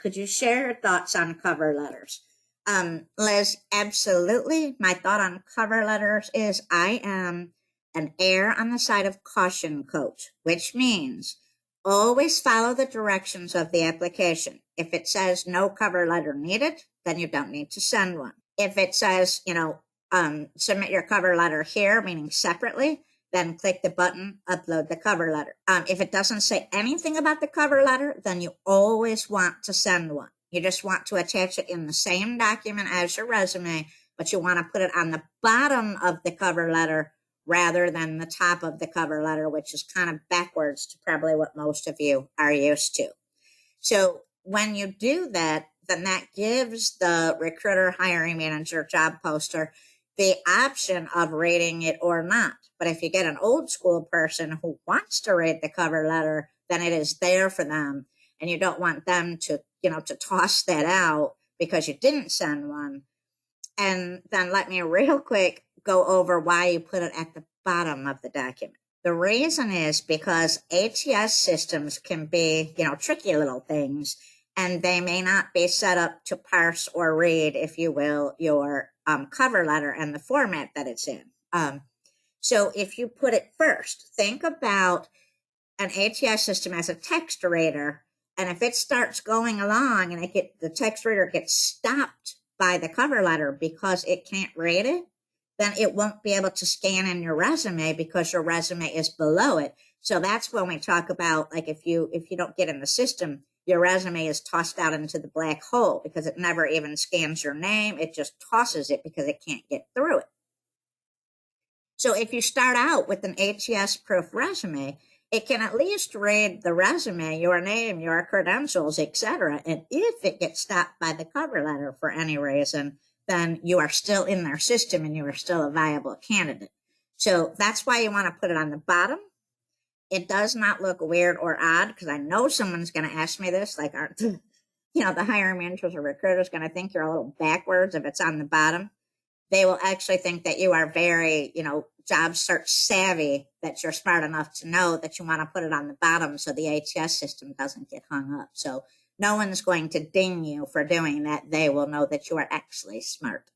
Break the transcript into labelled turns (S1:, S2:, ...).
S1: could you share your thoughts on cover letters? Liz, absolutely. My thought on cover letters is I am an err on the side of caution coach, which means always follow the directions of the application. If it says no cover letter needed, then you don't need to send one. If it says, submit your cover letter here, meaning separately, then click the button, upload the cover letter. If it doesn't say anything about the cover letter, then you always want to send one. You just want to attach it in the same document as your resume, but you want to put it on the bottom of the cover letter rather than the top of the cover letter, which is kind of backwards to probably what most of you are used to. So when you do that, then that gives the recruiter, hiring manager, job poster the option of reading it or not. But if you get an old school person who wants to read the cover letter, then it is there for them. And you don't want them to toss that out because you didn't send one. And then let me real quick go over why you put it at the bottom of the document. The reason is because ATS systems can be, tricky little things, and they may not be set up to parse or read, if you will, your cover letter and the format that it's in. So if you put it first, think about an ATS system as a text reader, and if it starts going along and the text reader gets stopped by the cover letter because it can't read it, then it won't be able to scan in your resume because your resume is below it. So that's when we talk about, like, if you don't get in the system, your resume is tossed out into the black hole because it never even scans your name. It just tosses it because it can't get through it. So if you start out with an ATS proof resume, it can at least read the resume, your name, your credentials, etc. And if it gets stopped by the cover letter for any reason, then you are still in their system and you are still a viable candidate. So that's why you want to put it on the bottom. It does not look weird or odd, because I know someone's going to ask me this, like, aren't the hiring managers or recruiters going to think you're a little backwards if it's on the bottom? They will actually think that you are very, job search savvy, that you're smart enough to know that you want to put it on the bottom so the ATS system doesn't get hung up. So no one's going to ding you for doing that. They will know that you are actually smart.